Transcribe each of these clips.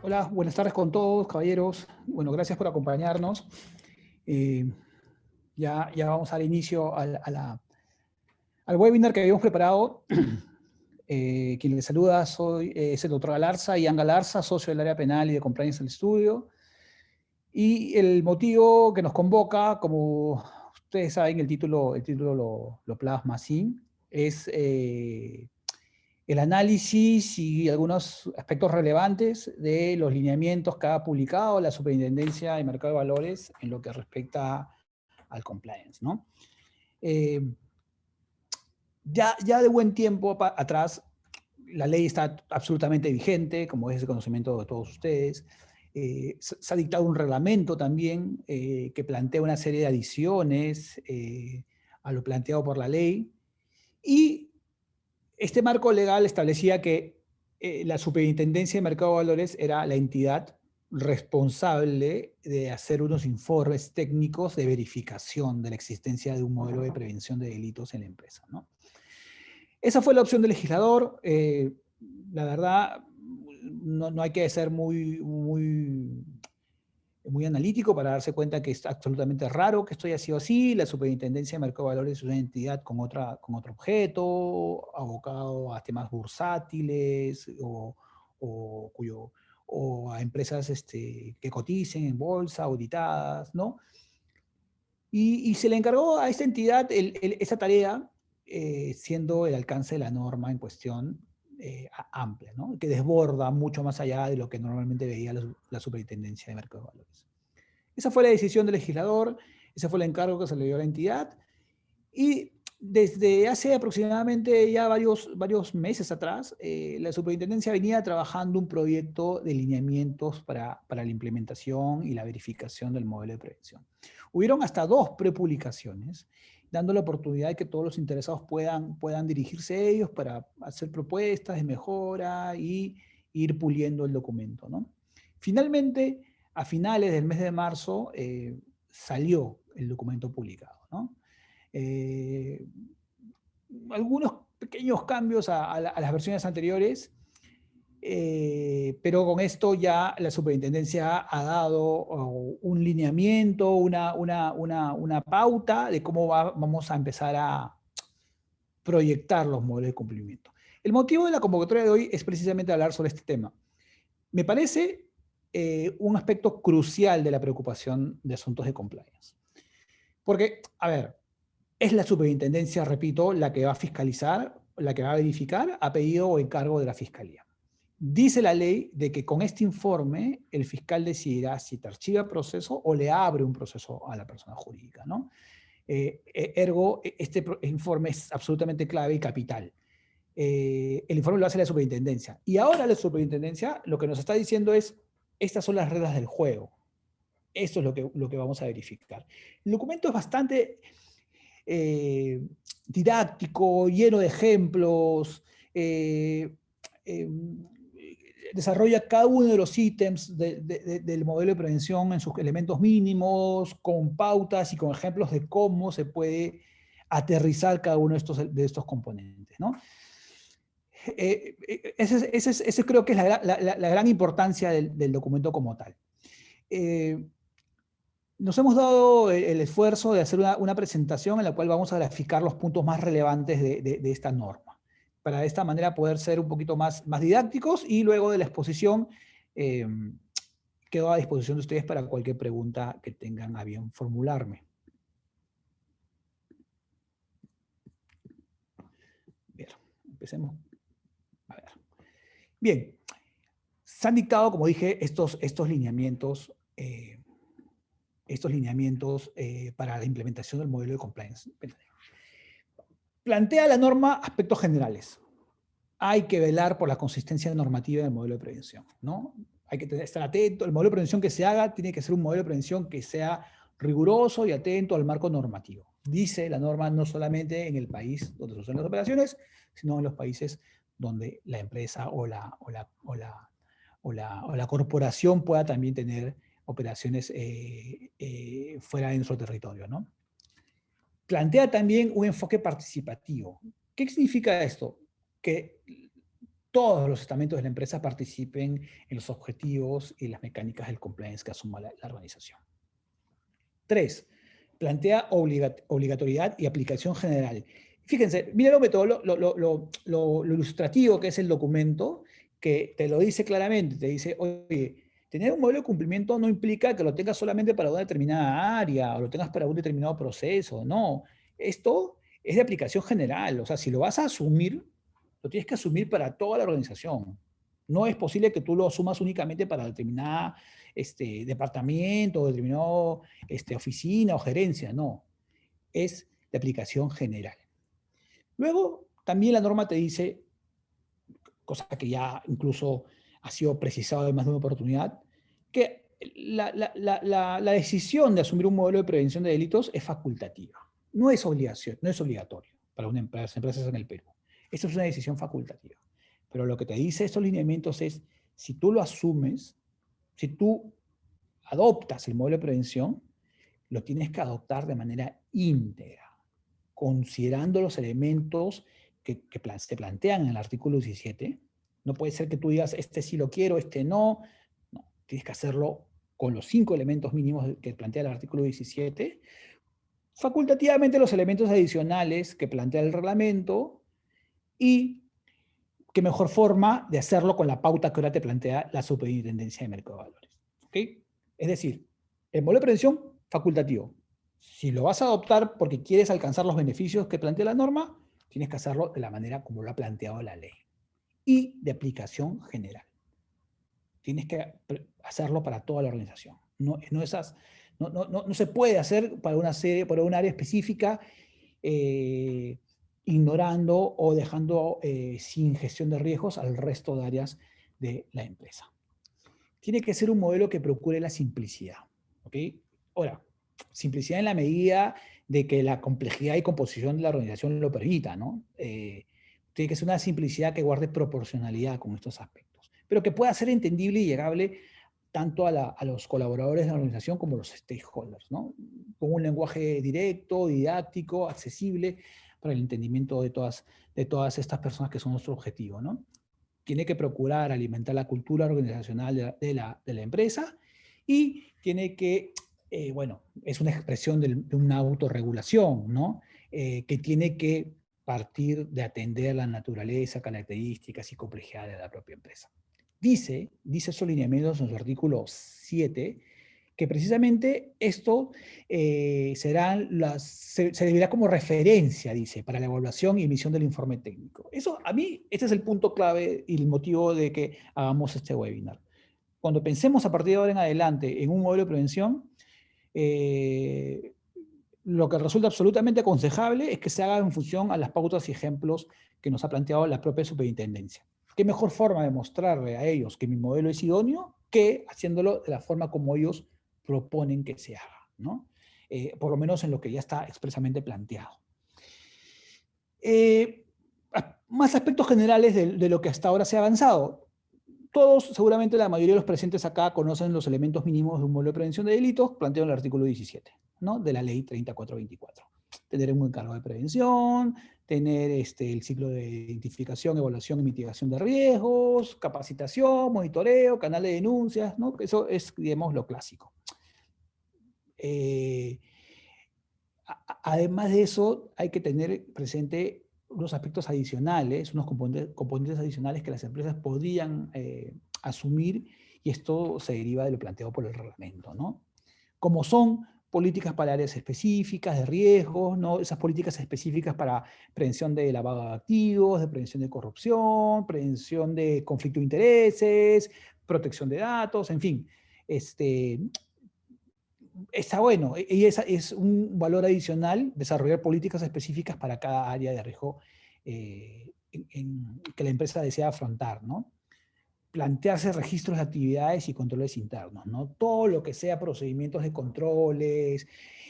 Hola, buenas tardes con todos, caballeros. Bueno, gracias por acompañarnos. Eh, ya vamos al inicio al webinar que habíamos preparado. Quien les saluda es el doctor Galarza, Ian Galarza, socio del área penal y de compliance del estudio. Y el motivo que nos convoca, como ustedes saben, el título lo plasma así, es el análisis y algunos aspectos relevantes de los lineamientos que ha publicado la Superintendencia de Mercado de Valores en lo que respecta al compliance, ¿no? Ya de buen tiempo atrás, la ley está absolutamente vigente, como es de conocimiento de todos ustedes. Se ha dictado un reglamento también que plantea una serie de adiciones a lo planteado por la ley. Y este marco legal establecía que la Superintendencia de Mercado de Valores era la entidad responsable de hacer unos informes técnicos de verificación de la existencia de un modelo de prevención de delitos en la empresa, ¿no? Esa fue la opción del legislador. La verdad, no hay que ser muy analítico para darse cuenta que es absolutamente raro que esto haya sido así. La Superintendencia de Mercado de Valores es una entidad con otro objeto, abocado a temas bursátiles o a empresas que coticen en bolsa, auditadas, ¿no? Y se le encargó a esta entidad esa tarea, siendo el alcance de la norma en cuestión amplia, ¿no? Que desborda mucho más allá de lo que normalmente veía la Superintendencia de Mercado de Valores. Esa fue la decisión del legislador, ese fue el encargo que se le dio a la entidad, y desde hace aproximadamente ya varios meses atrás, la superintendencia venía trabajando un proyecto de lineamientos para la implementación y la verificación del modelo de prevención. Hubieron hasta 2 prepublicaciones, dando la oportunidad de que todos los interesados puedan dirigirse a ellos para hacer propuestas de mejora y ir puliendo el documento, ¿no? Finalmente, a finales del mes de marzo, salió el documento publicado, ¿no? Eh, Algunos pequeños cambios a las versiones anteriores, pero con esto ya la superintendencia ha dado un lineamiento, una pauta de cómo vamos a empezar a proyectar los modelos de cumplimiento. El motivo de la convocatoria de hoy es precisamente hablar sobre este tema. Me parece un aspecto crucial de la preocupación de asuntos de compliance. Porque, a ver, es la superintendencia, repito, la que va a fiscalizar, la que va a verificar a pedido o encargo de la fiscalía. Dice la ley de que con este informe el fiscal decidirá si te archiva el proceso o le abre un proceso a la persona jurídica, ¿no? Ergo, este informe es absolutamente clave y capital. El informe lo hace la superintendencia. Y ahora la superintendencia lo que nos está diciendo es, estas son las reglas del juego. Esto es lo que vamos a verificar. El documento es bastante didáctico, lleno de ejemplos, desarrolla cada uno de los ítems del modelo de prevención en sus elementos mínimos, con pautas y con ejemplos de cómo se puede aterrizar cada uno de estos componentes, ¿no? Ese creo que es la gran importancia del documento como tal. Nos hemos dado el esfuerzo de hacer una presentación en la cual vamos a graficar los puntos más relevantes de esta norma, para de esta manera poder ser un poquito más didácticos, y luego de la exposición quedo a disposición de ustedes para cualquier pregunta que tengan a bien formularme. Bien, empecemos. A ver. Bien, se han dictado, como dije, estos lineamientos para la implementación del modelo de compliance. Plantea la norma aspectos generales. Hay que velar por la consistencia normativa del modelo de prevención, ¿no? Hay que estar atento. El modelo de prevención que se haga tiene que ser un modelo de prevención que sea riguroso y atento al marco normativo. Dice la norma no solamente en el país donde suceden las operaciones, sino en los países donde la empresa o la corporación pueda también tener operaciones fuera de nuestro territorio, ¿no? Plantea también un enfoque participativo. ¿Qué significa esto? Que todos los estamentos de la empresa participen en los objetivos y las mecánicas del compliance que asuma la organización. 3. Plantea obligatoriedad y aplicación general. Fíjense, mira lo ilustrativo que es el documento, que te lo dice claramente, te dice, oye, tener un modelo de cumplimiento no implica que lo tengas solamente para una determinada área o lo tengas para un determinado proceso, no. Esto es de aplicación general, o sea, si lo vas a asumir, lo tienes que asumir para toda la organización. No es posible que tú lo asumas únicamente para determinada departamento o determinada oficina o gerencia, no. Es de aplicación general. Luego, también la norma te dice, cosa que ya incluso ha sido precisado en más de una oportunidad, que la decisión de asumir un modelo de prevención de delitos es facultativa. No es obligación, no es obligatorio para las empresas en el Perú. Eso es una decisión facultativa. Pero lo que te dice estos lineamientos es, si tú lo asumes, si tú adoptas el modelo de prevención, lo tienes que adoptar de manera íntegra, considerando los elementos que se plantean en el artículo 17. No puede ser que tú digas, este sí lo quiero, este no. No, tienes que hacerlo con los 5 elementos mínimos que plantea el artículo 17. Facultativamente los elementos adicionales que plantea el reglamento y qué mejor forma de hacerlo con la pauta que ahora te plantea la Superintendencia de Mercado de Valores. ¿Ok? Es decir, el modelo de prevención, facultativo. Si lo vas a adoptar porque quieres alcanzar los beneficios que plantea la norma, tienes que hacerlo de la manera como lo ha planteado la ley. Y de aplicación general. Tienes que hacerlo para toda la organización. No se puede hacer para un área específica, ignorando o dejando sin gestión de riesgos al resto de áreas de la empresa. Tiene que ser un modelo que procure la simplicidad. ¿Ok? Ahora, simplicidad en la medida de que la complejidad y composición de la organización lo permita, ¿no? Tiene que ser una simplicidad que guarde proporcionalidad con estos aspectos, pero que pueda ser entendible y llegable tanto a los colaboradores de la organización como a los stakeholders, ¿no? Con un lenguaje directo, didáctico, accesible para el entendimiento de todas estas personas que son nuestro objetivo, ¿no? Tiene que procurar alimentar la cultura organizacional de la empresa y tiene que, bueno, es una expresión de una autorregulación, ¿no? Que tiene que partir de atender la naturaleza, características y complejidad de la propia empresa. Dice esos lineamientos en su artículo 7, que precisamente esto se servirá como referencia, dice, para la evaluación y emisión del informe técnico. Eso, a mí, este es el punto clave y el motivo de que hagamos este webinar. Cuando pensemos a partir de ahora en adelante en un modelo de prevención, lo que resulta absolutamente aconsejable es que se haga en función a las pautas y ejemplos que nos ha planteado la propia superintendencia. ¿Qué mejor forma de mostrarle a ellos que mi modelo es idóneo que haciéndolo de la forma como ellos proponen que se haga, ¿no? Por lo menos en lo que ya está expresamente planteado. Más aspectos generales de lo que hasta ahora se ha avanzado. Todos, seguramente la mayoría de los presentes acá conocen los elementos mínimos de un modelo de prevención de delitos planteado en el artículo 17, ¿no? De la ley 3424. Tener un encargo de prevención, tener el ciclo de identificación, evaluación y mitigación de riesgos, capacitación, monitoreo, canal de denuncias, ¿no? Eso es, digamos, lo clásico. Además de eso, hay que tener presente unos aspectos adicionales, unos componentes adicionales que las empresas podrían asumir, y esto se deriva de lo planteado por el reglamento, ¿no? Como son políticas para áreas específicas de riesgos, ¿no? Esas políticas específicas para prevención de lavado de activos, de prevención de corrupción, prevención de conflicto de intereses, protección de datos, en fin. Está bueno, y es un valor adicional desarrollar políticas específicas para cada área de riesgo que la empresa desea afrontar, ¿no? Plantearse registros de actividades y controles internos, ¿no? Todo lo que sea procedimientos de controles,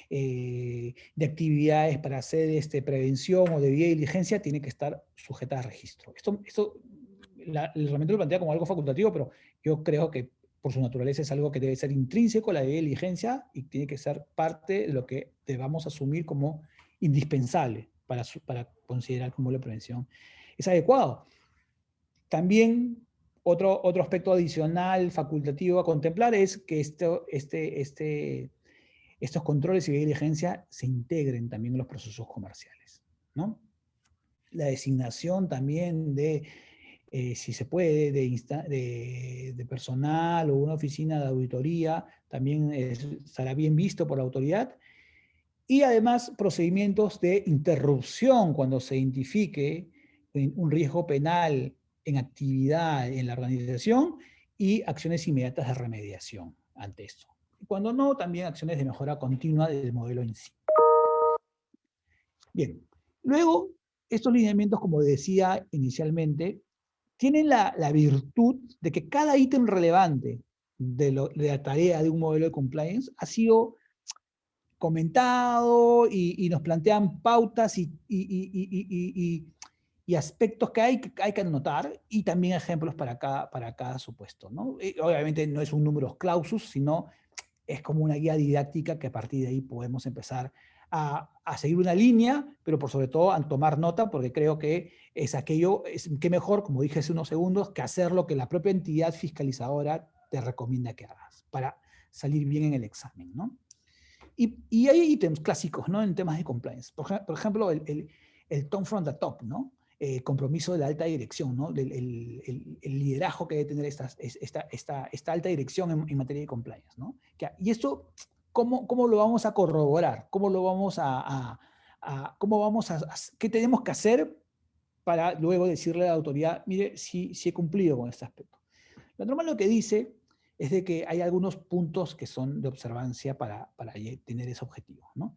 de actividades para hacer prevención o de debida diligencia, tiene que estar sujeta a registro. El reglamento lo plantea como algo facultativo, pero yo creo que por su naturaleza es algo que debe ser intrínseco a la debida diligencia y tiene que ser parte de lo que debamos asumir como indispensable para considerar como la prevención es adecuado. También otro aspecto adicional facultativo a contemplar es que estos controles y diligencia se integren también en los procesos comerciales, ¿no? La designación también de, si se puede, de personal o una oficina de auditoría, también estará bien visto por la autoridad. Y además procedimientos de interrupción cuando se identifique un riesgo penal en actividad en la organización y acciones inmediatas de remediación ante esto. Y cuando no, también acciones de mejora continua del modelo en sí. Bien, luego estos lineamientos, como decía inicialmente, tienen la virtud de que cada ítem relevante de la tarea de un modelo de compliance ha sido comentado y nos plantean pautas y aspectos que hay que anotar y también ejemplos para cada supuesto, ¿no? Obviamente no es un número clausus, sino es como una guía didáctica que a partir de ahí podemos empezar a seguir una línea, pero por sobre todo a tomar nota, porque creo que es aquello, que mejor, como dije hace unos segundos, que hacer lo que la propia entidad fiscalizadora te recomienda que hagas para salir bien en el examen, ¿no? Y hay ítems clásicos, ¿no? En temas de compliance. Por ejemplo, el tone from the top, ¿no? Compromiso de la alta dirección, ¿no? El liderazgo que debe tener esta alta dirección en materia de compliance, ¿no? Y esto, ¿cómo lo vamos a corroborar? ¿Cómo lo vamos qué tenemos que hacer para luego decirle a la autoridad, mire, sí he cumplido con este aspecto? La norma lo que dice es de que hay algunos puntos que son de observancia para tener ese objetivo, ¿no?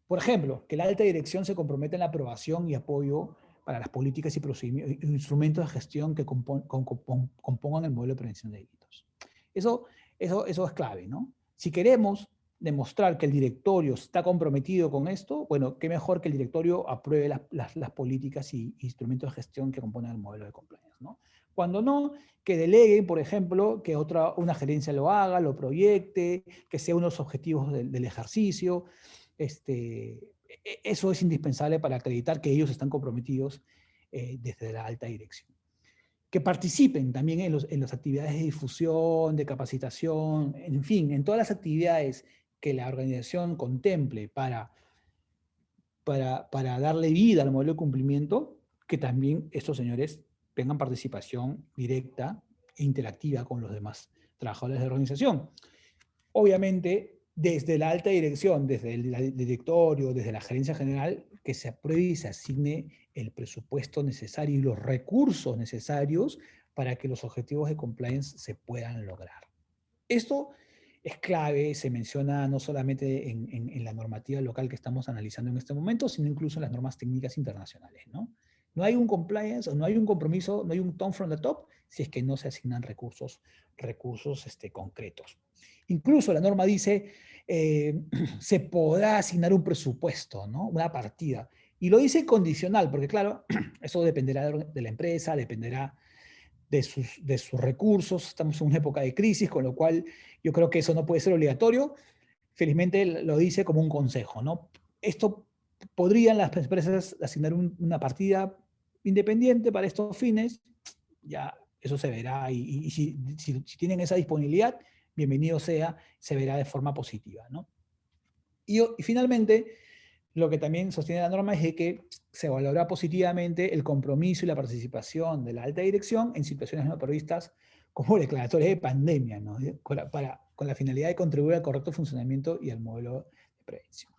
Por ejemplo, que la alta dirección se comprometa en la aprobación y apoyo para las políticas y procedimientos, instrumentos de gestión que compongan el modelo de prevención de delitos. Eso es clave, ¿no? Si queremos demostrar que el directorio está comprometido con esto, bueno, qué mejor que el directorio apruebe las políticas y instrumentos de gestión que componen el modelo de compliance, ¿no? Cuando no, que deleguen, por ejemplo, que una gerencia lo haga, lo proyecte, que sea unos objetivos del ejercicio. Eso es indispensable para acreditar que ellos están comprometidos desde la alta dirección. Que participen también en las actividades de difusión, de capacitación, en fin, en todas las actividades que la organización contemple para darle vida al modelo de cumplimiento, que también estos señores tengan participación directa e interactiva con los demás trabajadores de la organización. Obviamente, desde la alta dirección, desde el directorio, desde la gerencia general, que se apruebe y se asigne el presupuesto necesario y los recursos necesarios para que los objetivos de compliance se puedan lograr. Esto es clave, se menciona no solamente en la normativa local que estamos analizando en este momento, sino incluso en las normas técnicas internacionales, ¿no? No hay un compliance, no hay un compromiso, no hay un tone from the top si es que no se asignan recursos concretos. Incluso la norma dice, se podrá asignar un presupuesto, ¿no? Una partida. Y lo dice condicional, porque claro, eso dependerá de la empresa, dependerá de sus recursos. Estamos en una época de crisis, con lo cual yo creo que eso no puede ser obligatorio. Felizmente lo dice como un consejo, ¿no? Esto podrían las empresas asignar una partida independiente para estos fines, ya eso se verá, y si tienen esa disponibilidad, bienvenido sea, se verá de forma positiva, ¿no? Y finalmente, lo que también sostiene la norma es de que se valora positivamente el compromiso y la participación de la alta dirección en situaciones no previstas como declaratorias de pandemia, ¿no? Con la finalidad de contribuir al correcto funcionamiento y al modelo de prevención.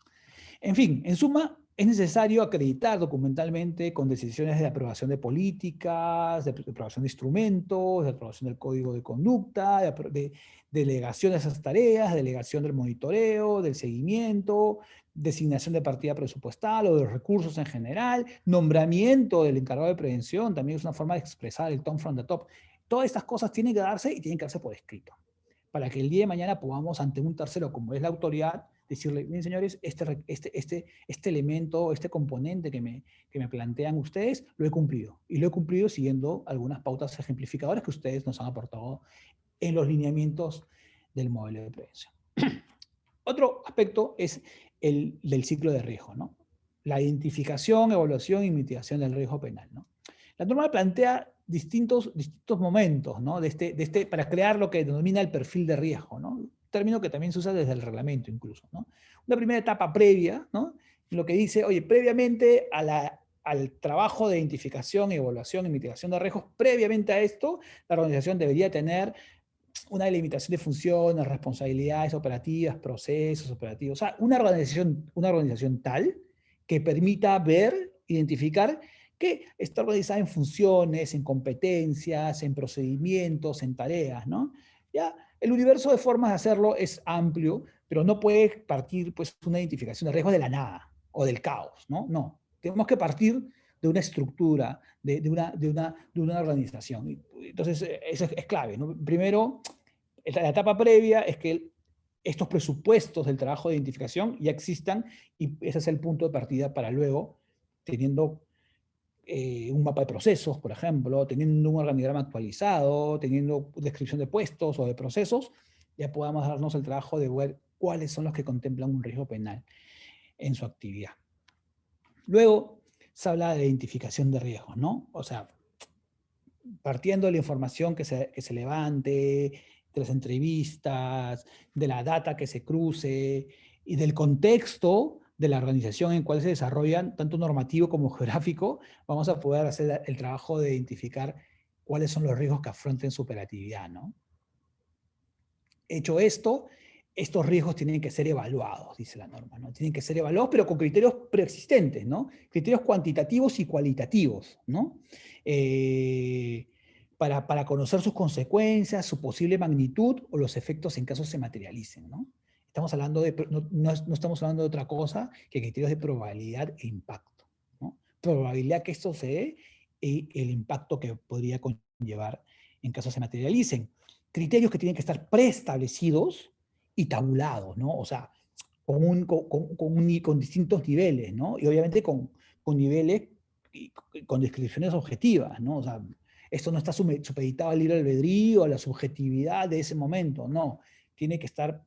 En fin, en suma, es necesario acreditar documentalmente con decisiones de aprobación de políticas, de aprobación de instrumentos, de aprobación del código de conducta, de delegación de esas tareas, delegación del monitoreo, del seguimiento, designación de partida presupuestal o de los recursos en general, nombramiento del encargado de prevención, también es una forma de expresar el tone from the top. Todas estas cosas tienen que darse y tienen que darse por escrito, para que el día de mañana podamos, ante un tercero como es la autoridad, decirle, bien señores, este elemento, este componente que me plantean ustedes, lo he cumplido. Y lo he cumplido siguiendo algunas pautas ejemplificadoras que ustedes nos han aportado en los lineamientos del modelo de prevención. Otro aspecto es el del ciclo de riesgo, ¿no? La identificación, evaluación y mitigación del riesgo penal, ¿no? La norma plantea distintos momentos, ¿no? Para crear lo que denomina el perfil de riesgo, ¿no? Un término que también se usa desde el reglamento incluso, ¿no? Una primera etapa previa, ¿no? Lo que dice, oye, previamente al trabajo de identificación, evaluación y mitigación de riesgos, previamente a esto, la organización debería tener una delimitación de funciones, responsabilidades operativas, procesos operativos, o sea, una organización tal que permita ver, identificar que está organizada en funciones, en competencias, en procedimientos, en tareas, ¿no? Ya, el universo de formas de hacerlo es amplio, pero no puede partir, pues, una identificación de riesgos de la nada o del caos, ¿no? No, tenemos que partir de una estructura, de una organización. Entonces, eso es clave, ¿no? Primero, la etapa previa es que estos presupuestos del trabajo de identificación ya existan y ese es el punto de partida para luego, teniendo un mapa de procesos, por ejemplo, teniendo un organigrama actualizado, teniendo descripción de puestos o de procesos, ya podamos darnos el trabajo de ver cuáles son los que contemplan un riesgo penal en su actividad. Luego se habla de identificación de riesgos, ¿no? O sea, partiendo de la información que se levante, de las entrevistas, de la data que se cruce y del contexto de la organización en cual se desarrollan, tanto normativo como geográfico, vamos a poder hacer el trabajo de identificar cuáles son los riesgos que afronten su operatividad, ¿no? Hecho esto, estos riesgos tienen que ser evaluados, dice la norma, ¿no? Tienen que ser evaluados, pero con criterios preexistentes, ¿no? Criterios cuantitativos y cualitativos, ¿no? Para conocer sus consecuencias, su posible magnitud o los efectos en caso se materialicen, ¿no? Estamos hablando de, no estamos hablando de otra cosa que criterios de probabilidad e impacto, ¿no? Probabilidad que esto se dé y el impacto que podría conllevar en caso se materialicen. Criterios que tienen que estar preestablecidos y tabulados, ¿no? O sea, con distintos niveles, ¿no? Y obviamente con niveles y con descripciones objetivas, ¿no? O sea, esto no está supeditado al libre albedrío, a la subjetividad de ese momento, no. Tiene que estar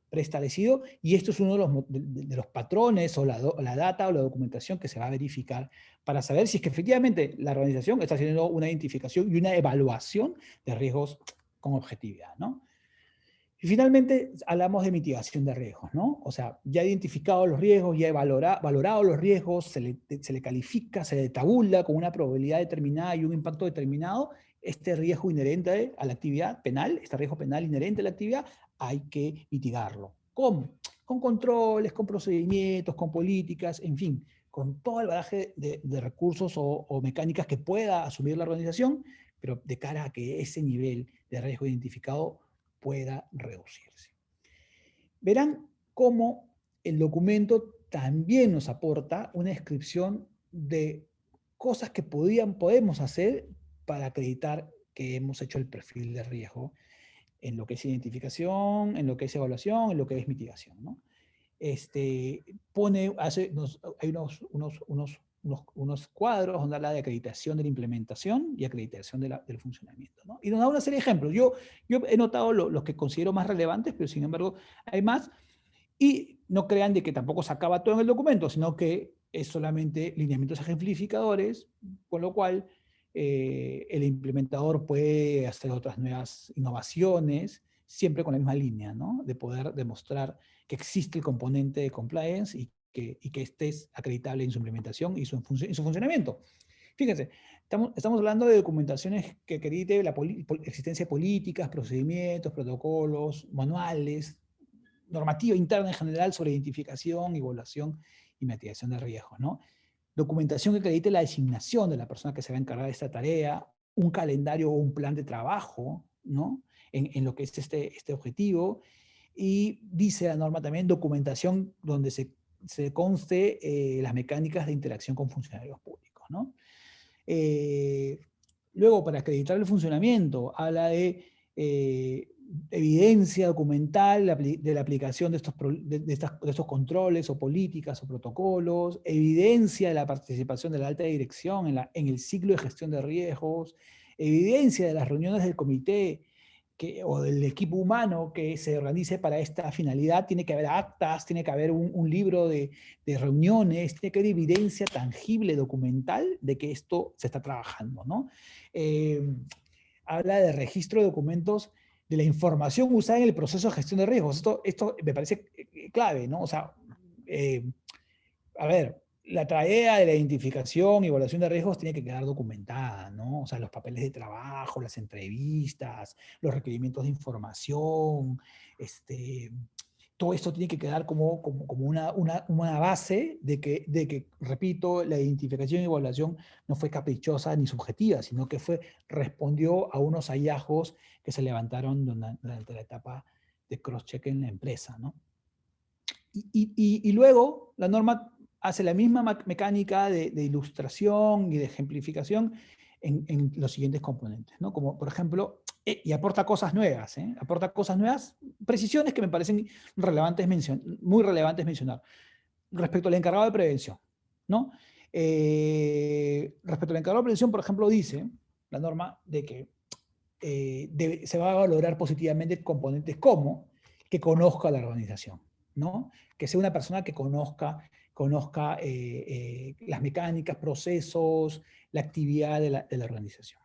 preestablecido y esto es uno de los patrones o la data o la documentación que se va a verificar para saber si es que efectivamente la organización está haciendo una identificación y una evaluación de riesgos con objetividad, ¿no? Y finalmente hablamos de mitigación de riesgos, ¿no? O sea, ya identificado los riesgos, ya valorado los riesgos, se le califica, se le tabula con una probabilidad determinada y un impacto determinado, este riesgo inherente a la actividad penal, este riesgo penal inherente a la actividad, hay que mitigarlo. ¿Cómo? Con controles, con procedimientos, con políticas, en fin, con todo el bagaje de recursos o mecánicas que pueda asumir la organización, pero de cara a que ese nivel de riesgo identificado pueda reducirse. Verán cómo el documento también nos aporta una descripción de cosas que podemos hacer para acreditar que hemos hecho el perfil de riesgo en lo que es identificación, en lo que es evaluación, en lo que es mitigación, ¿no? Hay unos cuadros donde habla de acreditación de la implementación y acreditación del funcionamiento, ¿no? Y nos da una serie de ejemplos. Yo he notado los que considero más relevantes, pero sin embargo hay más. Y no crean de que tampoco se acaba todo en el documento, sino que es solamente lineamientos ejemplificadores, con lo cual el implementador puede hacer otras nuevas innovaciones, siempre con la misma línea, ¿no? De poder demostrar que existe el componente de compliance y que este es acreditable en su implementación y su funcionamiento. Fíjense, estamos hablando de documentaciones que acredite la existencia de políticas, procedimientos, protocolos, manuales, normativa interna en general sobre identificación, evaluación y mitigación de riesgos, ¿no? Documentación que acredite la designación de la persona que se va a encargar de esta tarea, un calendario o un plan de trabajo, ¿no? En lo que es este objetivo. Y dice la norma también documentación donde se conste las mecánicas de interacción con funcionarios públicos, ¿no? Luego, para acreditar el funcionamiento, habla de evidencia documental de la aplicación de estos controles o políticas o protocolos, evidencia de la participación de la alta dirección en el ciclo de gestión de riesgos, evidencia de las reuniones del comité o del equipo humano que se organice para esta finalidad, tiene que haber actas, tiene que haber un libro de reuniones, tiene que haber evidencia tangible, documental, de que esto se está trabajando, ¿no? Habla de registro de documentos de la información usada en el proceso de gestión de riesgos. Esto me parece clave, ¿no? O sea, a ver, la tarea de la identificación y evaluación de riesgos tiene que quedar documentada, ¿no? O sea, los papeles de trabajo, las entrevistas, los requerimientos de información, todo esto tiene que quedar como una base de que, repito, la identificación y evaluación no fue caprichosa ni subjetiva, sino que respondió a unos hallazgos que se levantaron durante la etapa de cross-check en la empresa, ¿no? Y luego la norma hace la misma mecánica de ilustración y de ejemplificación en los siguientes componentes, ¿no? Como por ejemplo, y aporta cosas nuevas, aporta cosas nuevas, precisiones que me parecen muy relevantes mencionar. Respecto al encargado de prevención, ¿no? Respecto al encargado de prevención, por ejemplo, dice la norma de que se va a valorar positivamente componentes como que conozca la organización, ¿no? Que sea una persona que conozca las mecánicas, procesos, la actividad de la organización.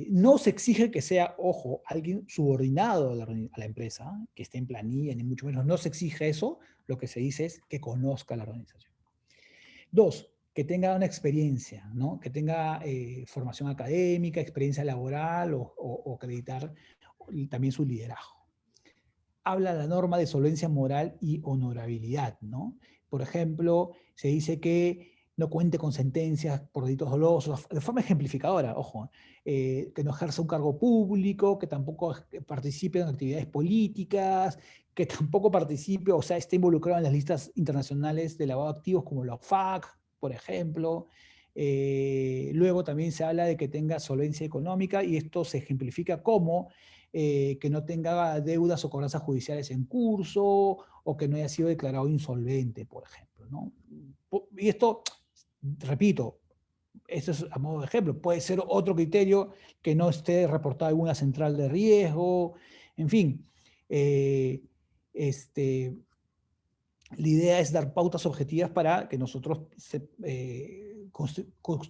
No se exige que sea, ojo, alguien subordinado a la empresa, que esté en planilla, ni mucho menos, no se exige eso, lo que se dice es que conozca la organización. Dos, que tenga una experiencia, ¿no? Que tenga formación académica, experiencia laboral o acreditar también su liderazgo. Habla la norma de solvencia moral y honorabilidad, ¿no? Por ejemplo, se dice que no cuente con sentencias por delitos dolosos, de forma ejemplificadora, ojo, que no ejerza un cargo público, que tampoco participe en actividades políticas, que tampoco participe, o sea, esté involucrado en las listas internacionales de lavado de activos como la OFAC, por ejemplo. Luego también se habla de que tenga solvencia económica y esto se ejemplifica como que no tenga deudas o cobranzas judiciales en curso o que no haya sido declarado insolvente, por ejemplo, ¿no? Y esto, repito, esto es a modo de ejemplo, puede ser otro criterio que no esté reportado en una central de riesgo, en fin. La idea es dar pautas objetivas para que nosotros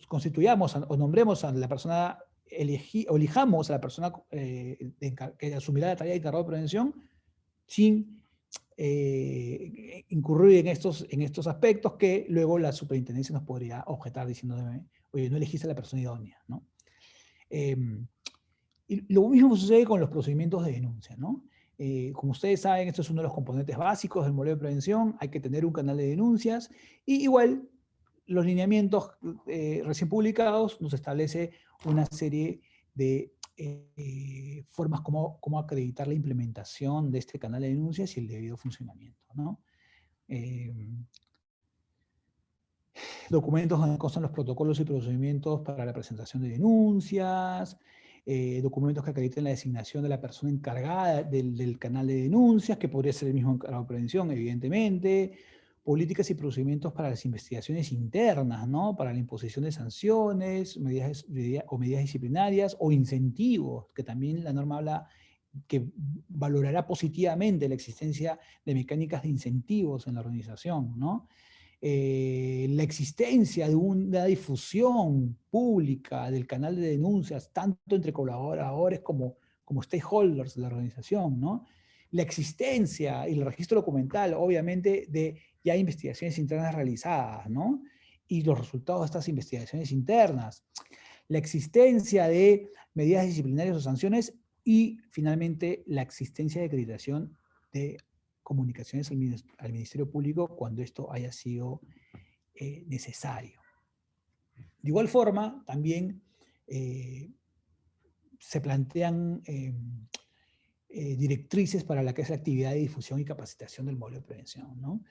constituyamos o nombremos a la persona, o elijamos a la persona que asumirá la tarea de encargado de prevención sin incurrir en estos aspectos que luego la superintendencia nos podría objetar diciéndome, oye, no elegiste a la persona idónea, ¿no? Y lo mismo sucede con los procedimientos de denuncia, ¿no? Como ustedes saben, esto es uno de los componentes básicos del modelo de prevención, hay que tener un canal de denuncias, y igual los lineamientos recién publicados nos establece una serie de formas como acreditar la implementación de este canal de denuncias y el debido funcionamiento, ¿no? Documentos donde constan los protocolos y procedimientos para la presentación de denuncias, documentos que acrediten la designación de la persona encargada del canal de denuncias, que podría ser el mismo encargado de prevención, evidentemente, políticas y procedimientos para las investigaciones internas, ¿no? Para la imposición de sanciones, medidas disciplinarias o incentivos, que también la norma habla que valorará positivamente la existencia de mecánicas de incentivos en la organización, ¿no? La existencia de una difusión pública del canal de denuncias, tanto entre colaboradores como stakeholders de la organización, ¿no? La existencia y el registro documental, obviamente, de ya investigaciones internas realizadas, ¿no? Y los resultados de estas investigaciones internas. La existencia de medidas disciplinarias o sanciones y, finalmente, la existencia de acreditación de comunicaciones al Ministerio Público cuando esto haya sido necesario. De igual forma, también se plantean directrices para la que es la actividad de difusión y capacitación del modelo de prevención, ¿no?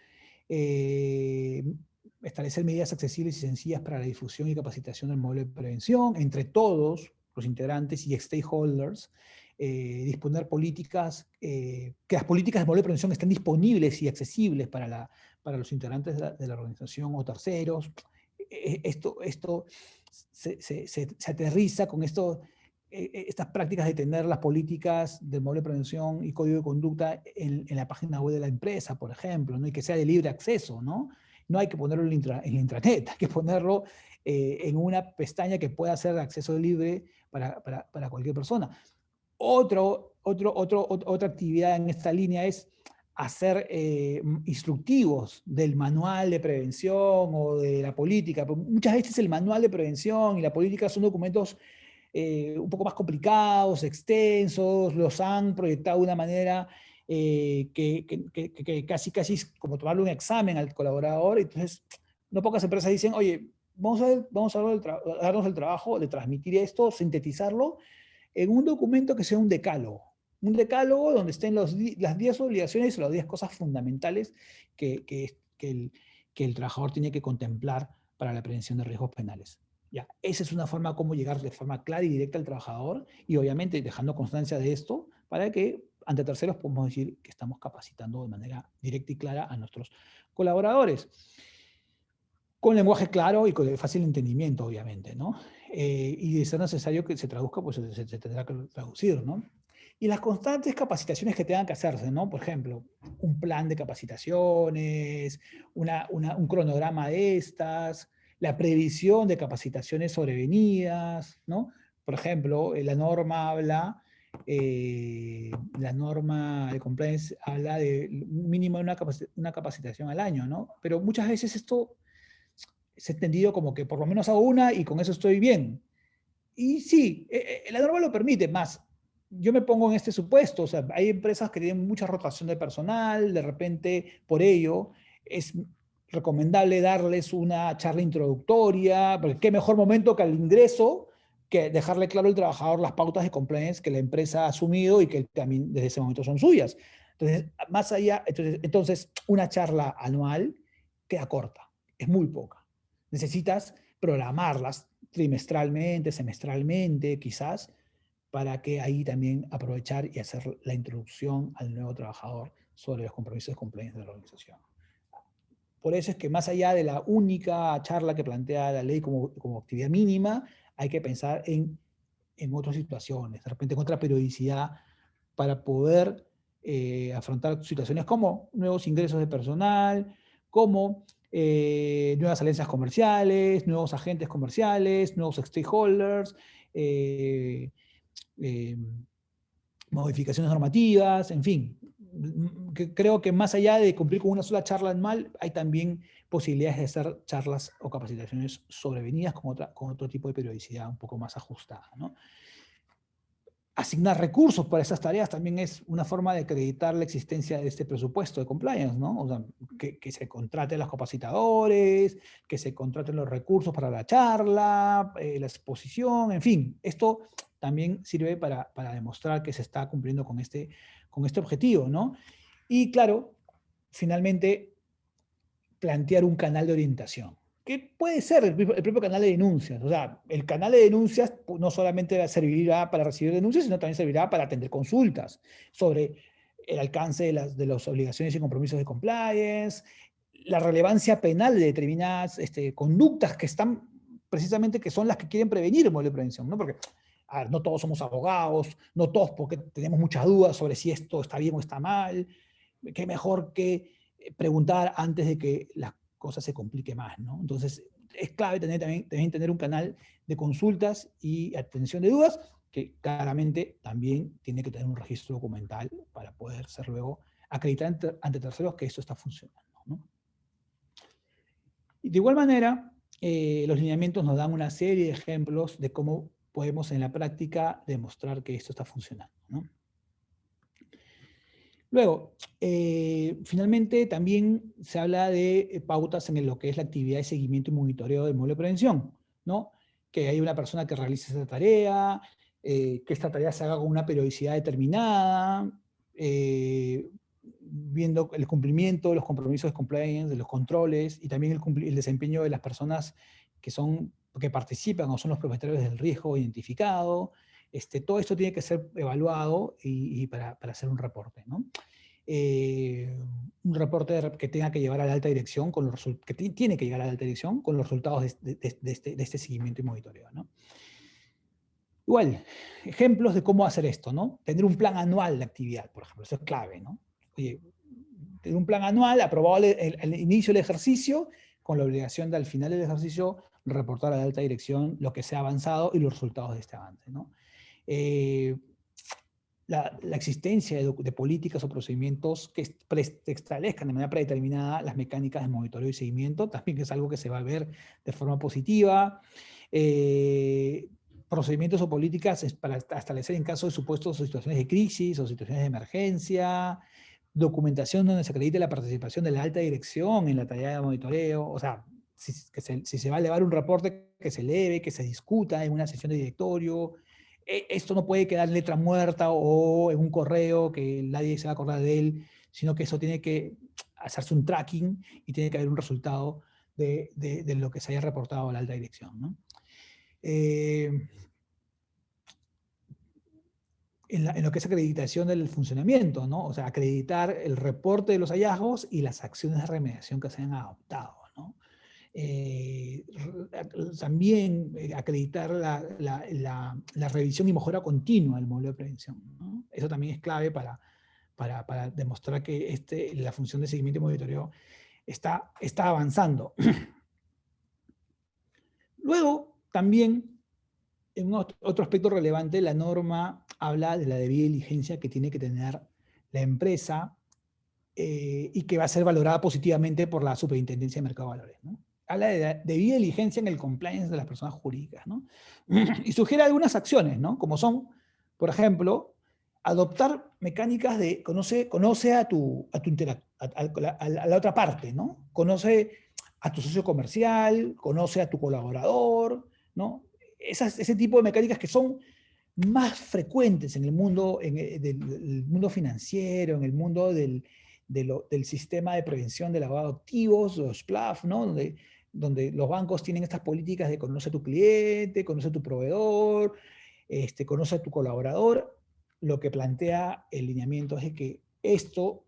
Establecer medidas accesibles y sencillas para la difusión y capacitación del modelo de prevención entre todos los integrantes y stakeholders, disponer políticas, que las políticas de modelo de prevención estén disponibles y accesibles para los integrantes de la organización o terceros. Esto se aterriza con esto estas prácticas de tener las políticas del modelo de prevención y código de conducta en la página web de la empresa, por ejemplo, ¿no? Y que sea de libre acceso, ¿no? No hay que ponerlo en la intranet, hay que ponerlo en una pestaña que pueda ser de acceso libre para cualquier persona. Otra actividad en esta línea es hacer instructivos del manual de prevención o de la política. Muchas veces el manual de prevención y la política son documentos un poco más complicados, extensos, los han proyectado de una manera que casi es como tomarle un examen al colaborador. Entonces, no pocas empresas dicen, oye, vamos a darnos el trabajo de transmitir esto, sintetizarlo en un documento que sea un decálogo. Un decálogo donde estén las 10 obligaciones y las 10 cosas fundamentales que el trabajador tiene que contemplar para la prevención de riesgos penales. Ya, esa es una forma como llegar de forma clara y directa al trabajador y obviamente dejando constancia de esto para que ante terceros podamos decir que estamos capacitando de manera directa y clara a nuestros colaboradores. Con lenguaje claro y con fácil entendimiento, obviamente, ¿no? Y de ser necesario que se traduzca, pues se tendrá que traducir, ¿no? Y las constantes capacitaciones que tengan que hacerse, ¿no? Por ejemplo, un plan de capacitaciones, un cronograma de estas, la previsión de capacitaciones sobrevenidas, ¿no? Por ejemplo, la norma habla, la norma de compliance habla de mínimo una capacitación al año, ¿no? Pero muchas veces esto es entendido como que por lo menos hago una y con eso estoy bien. Y sí, la norma lo permite, más yo me pongo en este supuesto, o sea, hay empresas que tienen mucha rotación de personal, de repente por ello es recomendable darles una charla introductoria, porque qué mejor momento que al ingreso que dejarle claro al trabajador las pautas de compliance que la empresa ha asumido y que también desde ese momento son suyas. Entonces, más allá, entonces una charla anual queda corta, es muy poca. Necesitas programarlas trimestralmente, semestralmente, quizás, para que ahí también aprovechar y hacer la introducción al nuevo trabajador sobre los compromisos de compliance de la organización. Por eso es que más allá de la única charla que plantea la ley como actividad mínima, hay que pensar en otras situaciones, de repente en otra periodicidad, para poder afrontar situaciones como nuevos ingresos de personal, como nuevas alianzas comerciales, nuevos agentes comerciales, nuevos stakeholders, eh, eh, modificaciones normativas, en fin. Creo que más allá de cumplir con una sola charla anual, hay también posibilidades de hacer charlas o capacitaciones sobrevenidas con otro tipo de periodicidad un poco más ajustada, ¿no? Asignar recursos para esas tareas también es una forma de acreditar la existencia de este presupuesto de compliance, ¿no? O sea, que se contraten los capacitadores, que se contraten los recursos para la charla, la exposición, en fin. Esto también sirve para demostrar que se está cumpliendo con este objetivo, ¿no? Y claro, finalmente, plantear un canal de orientación, que puede ser el propio canal de denuncias. O sea, el canal de denuncias no solamente servirá para recibir denuncias, sino también servirá para atender consultas sobre el alcance de las obligaciones y compromisos de compliance, la relevancia penal de determinadas conductas que están precisamente, que son las que quieren prevenir el modelo de prevención, ¿no? Porque, a ver, no todos somos abogados, no todos porque tenemos muchas dudas sobre si esto está bien o está mal. Qué mejor que preguntar antes de que las cosas se compliquen más, ¿no? Entonces, es clave también tener un canal de consultas y atención de dudas, que claramente también tiene que tener un registro documental para poder ser luego acreditar ante terceros que esto está funcionando, ¿no? Y de igual manera, los lineamientos nos dan una serie de ejemplos de cómo podemos en la práctica demostrar que esto está funcionando, ¿no? Luego, finalmente también se habla de pautas en lo que es la actividad de seguimiento y monitoreo del modelo de prevención, ¿no? Que hay una persona que realice esa tarea, que esta tarea se haga con una periodicidad determinada, viendo el cumplimiento de los compromisos de compliance, de los controles y también el desempeño de las personas que participan o son los propietarios del riesgo identificado. Todo esto tiene que ser evaluado y para hacer un reporte, ¿no? Un reporte que tenga que llevar a la alta dirección, que tiene que llegar a la alta dirección con los resultados de este seguimiento y monitoreo, ¿no? Igual, ejemplos de cómo hacer esto, ¿no? Tener un plan anual de actividad, por ejemplo, eso es clave, ¿no? Oye, tener un plan anual aprobado al inicio del ejercicio, con la obligación de al final del ejercicio reportar a la alta dirección lo que se ha avanzado y los resultados de este avance, ¿no? La existencia de políticas o procedimientos que establezcan de manera predeterminada las mecánicas de monitoreo y seguimiento, también es algo que se va a ver de forma positiva. Procedimientos o políticas para establecer en caso de supuestos o situaciones de crisis o situaciones de emergencia, documentación donde se acredite la participación de la alta dirección en la tarea de monitoreo, o sea, si se va a elevar un reporte, que se eleve, que se discuta en una sesión de directorio. Esto no puede quedar en letra muerta o en un correo que nadie se va a acordar de él, sino que eso tiene que hacerse un tracking y tiene que haber un resultado de lo que se haya reportado a la alta dirección, ¿no? En lo que es acreditación del funcionamiento, ¿no? O sea, acreditar el reporte de los hallazgos y las acciones de remediación que se han adoptado, ¿no? También acreditar la revisión y mejora continua del modelo de prevención, ¿no? Eso también es clave para demostrar que la función de seguimiento y monitoreo está avanzando. Luego, también, en otro aspecto relevante, la norma habla de la debida diligencia que tiene que tener la empresa y que va a ser valorada positivamente por la Superintendencia de Mercado de Valores, ¿no? Habla de debida diligencia en el compliance de las personas jurídicas, ¿no? Y sugiere algunas acciones, ¿no? Como son, por ejemplo, adoptar mecánicas de conoce a la otra parte, ¿no? Conoce a tu socio comercial, conoce a tu colaborador, ¿no? Ese tipo de mecánicas que son más frecuentes en el mundo, del mundo financiero, en el mundo del sistema de prevención de lavado de activos, los PLAF, ¿no? Donde los bancos tienen estas políticas de conoce a tu cliente, conoce a tu proveedor, conoce a tu colaborador. Lo que plantea el lineamiento es de que esto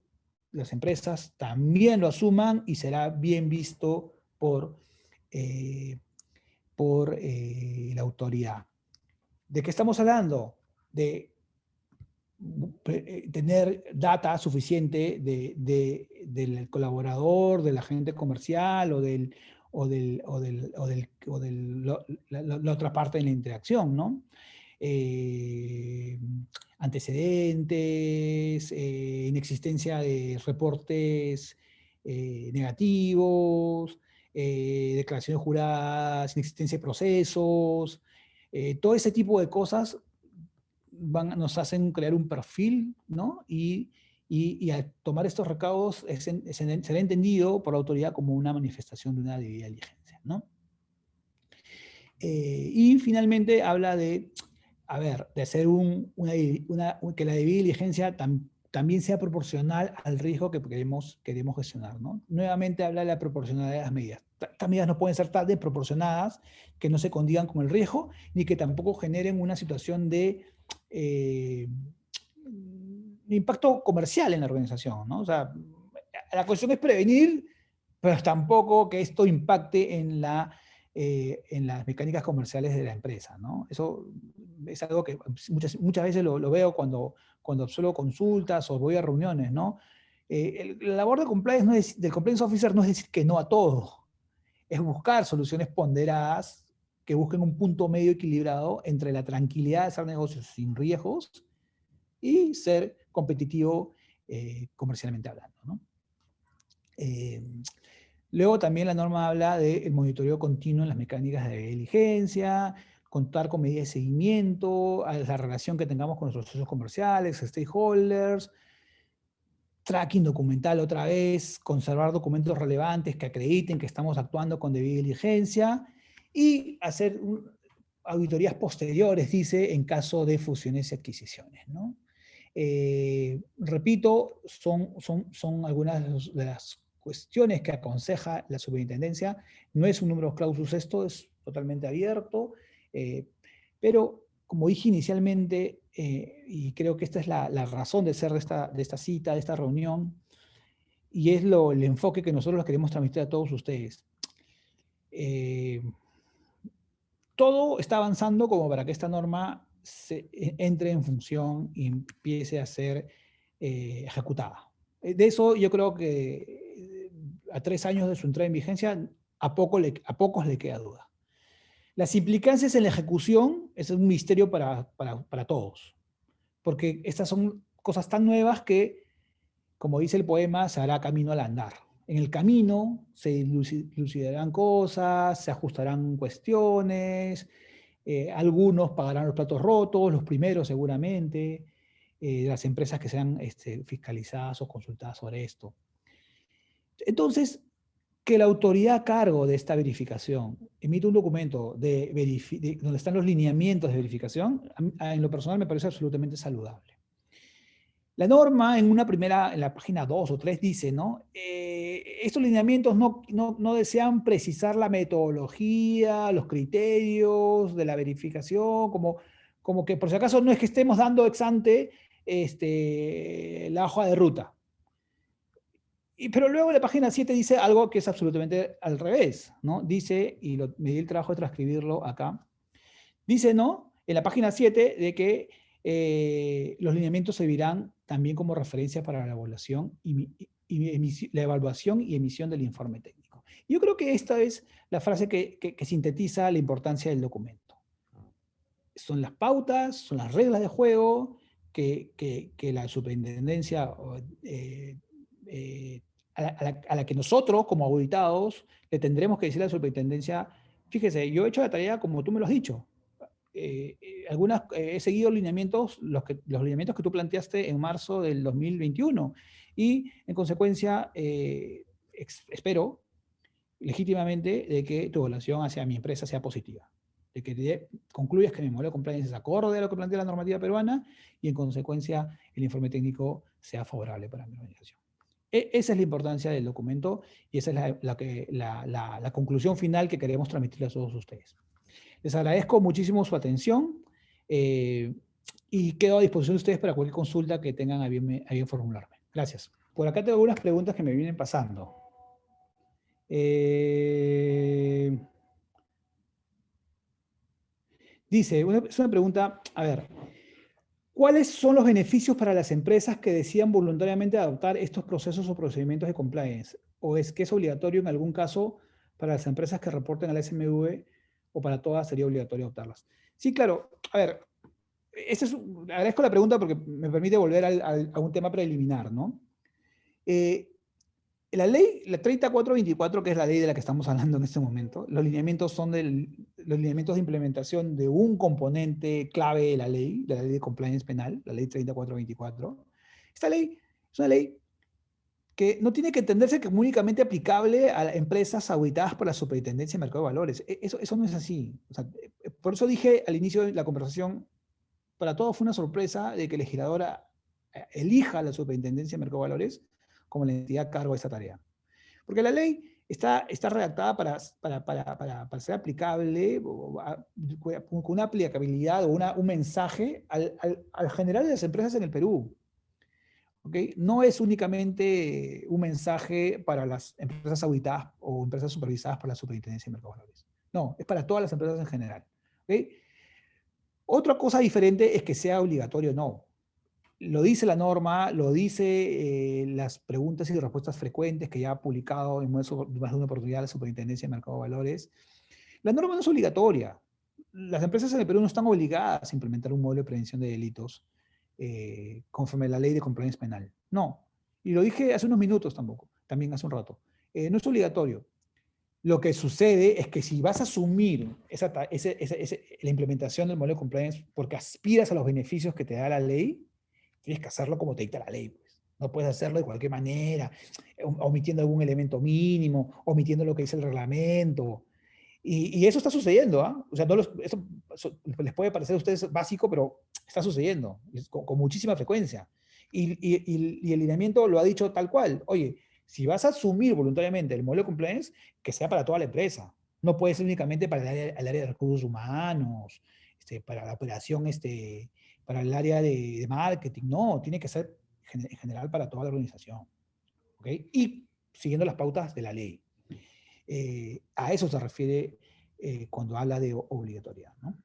las empresas también lo asuman y será bien visto por la autoridad. ¿De qué estamos hablando? De tener data suficiente del colaborador, del agente comercial la otra parte de la interacción, ¿no? Antecedentes, inexistencia de reportes negativos, declaraciones juradas, inexistencia de procesos, todo ese tipo de cosas nos hacen crear un perfil, ¿no? Y al tomar estos recaudos será entendido por la autoridad como una manifestación de una debida diligencia, ¿no? Y finalmente habla de, de hacer que la debida diligencia también sea proporcional al riesgo que queremos gestionar, ¿no? Nuevamente habla de la proporcionalidad de las medidas. Estas medidas no pueden ser tan desproporcionadas que no se condigan con el riesgo, ni que tampoco generen una situación de impacto comercial en la organización, ¿no? O sea, la cuestión es prevenir, pero tampoco que esto impacte en las mecánicas comerciales de la empresa, ¿no? Eso es algo que muchas veces lo veo cuando absuelvo consultas o voy a reuniones, ¿no? La labor de compliance del compliance officer no es decir que no a todo, es buscar soluciones ponderadas que busquen un punto medio equilibrado entre la tranquilidad de hacer negocios sin riesgos y ser competitivo comercialmente hablando, ¿no? Luego también la norma habla del monitoreo continuo en las mecánicas de diligencia, contar con medidas de seguimiento, a la relación que tengamos con nuestros socios comerciales, stakeholders, tracking documental otra vez, conservar documentos relevantes que acrediten que estamos actuando con debida diligencia y hacer auditorías posteriores, dice, en caso de fusiones y adquisiciones, ¿no? Repito, son algunas de las cuestiones que aconseja la superintendencia. No es un número clausus esto, es totalmente abierto, pero como dije inicialmente, y creo que esta es la razón de ser de esta cita, de esta reunión, y es el enfoque que nosotros queremos transmitir a todos ustedes. Todo está avanzando como para que esta norma entre en función y empiece a ser ejecutada. De eso yo creo que a 3 años de su entrada en vigencia, a pocos le queda duda. Las implicancias en la ejecución es un misterio para todos, porque estas son cosas tan nuevas que, como dice el poema, se hará camino al andar. En el camino se dilucidarán cosas, se ajustarán cuestiones, algunos pagarán los platos rotos, los primeros seguramente, las empresas que sean fiscalizadas o consultadas sobre esto. Entonces, que la autoridad a cargo de esta verificación emite un documento donde están los lineamientos de verificación, en lo personal me parece absolutamente saludable. La norma en la página 2 o 3 dice, ¿no? Estos lineamientos no desean precisar la metodología, los criterios de la verificación, como que por si acaso no es que estemos dando ex ante la hoja de ruta. Pero luego en la página 7 dice algo que es absolutamente al revés, ¿no? Dice, y me di el trabajo de transcribirlo acá, dice, ¿no? En la página 7 de que los lineamientos servirán también como referencia para la evaluación la evaluación y emisión del informe técnico. Yo creo que esta es la frase que sintetiza la importancia del documento. Son las pautas, son las reglas de juego que la superintendencia a la que nosotros, como auditados, le tendremos que decir a la superintendencia, fíjese, yo he hecho la tarea como tú me lo has dicho. He seguido lineamientos, los lineamientos que tú planteaste en marzo del 2021 y en consecuencia espero legítimamente de que tu evaluación hacia mi empresa sea positiva, de que concluyas que mi modelo de compliance es acorde a lo que plantea la normativa peruana y en consecuencia el informe técnico sea favorable para mi organización. Esa es la importancia del documento y esa es la conclusión final que queremos transmitirle a todos ustedes. Les agradezco muchísimo su atención y quedo a disposición de ustedes para cualquier consulta que tengan a bien formularme. Gracias. Por acá tengo algunas preguntas que me vienen pasando. Dice, es una pregunta, a ver, ¿cuáles son los beneficios para las empresas que decidan voluntariamente adoptar estos procesos o procedimientos de compliance? ¿O es que es obligatorio en algún caso para las empresas que reporten al SMV o para todas sería obligatorio adoptarlas? Sí, claro. A ver, agradezco la pregunta porque me permite volver a un tema preliminar, ¿no? La ley, la 3424, que es la ley de la que estamos hablando en este momento, los lineamientos son los lineamientos de implementación de un componente clave de la ley de compliance penal, la ley 3424. Esta ley es una ley que no tiene que entenderse como únicamente aplicable a empresas auditadas por la Superintendencia de Mercado de Valores. Eso no es así. O sea, por eso dije al inicio de la conversación, para todos fue una sorpresa de que la legisladora elija a la Superintendencia de Mercado de Valores como la entidad a cargo de esta tarea. Porque la ley está redactada para ser aplicable con una aplicabilidad o un mensaje al general de las empresas en el Perú. ¿Okay? No es únicamente un mensaje para las empresas auditadas o empresas supervisadas por la Superintendencia de Mercados de Valores. No, es para todas las empresas en general. ¿Okay? Otra cosa diferente es que sea obligatorio o no. Lo dice la norma, lo dice las preguntas y respuestas frecuentes que ya ha publicado en más de una oportunidad la Superintendencia de Mercado de Valores. La norma no es obligatoria. Las empresas en el Perú no están obligadas a implementar un modelo de prevención de delitos conforme a la ley de compliance penal. No. Y lo dije hace unos minutos también hace un rato. No es obligatorio. Lo que sucede es que si vas a asumir la implementación del modelo de compliance porque aspiras a los beneficios que te da la ley, tienes que hacerlo como te dicta la ley. Pues. No puedes hacerlo de cualquier manera, omitiendo algún elemento mínimo, omitiendo lo que dice el reglamento. Y eso está sucediendo. ¿Ah? O sea, eso les puede parecer a ustedes básico, pero está sucediendo con muchísima frecuencia. Y el lineamiento lo ha dicho tal cual. Oye, si vas a asumir voluntariamente el modelo de compliance, que sea para toda la empresa. No puede ser únicamente para el área de recursos humanos, para la operación, para el área de marketing. No, tiene que ser en general para toda la organización. ¿Okay? Y siguiendo las pautas de la ley. A eso se refiere cuando habla de obligatoriedad, ¿no?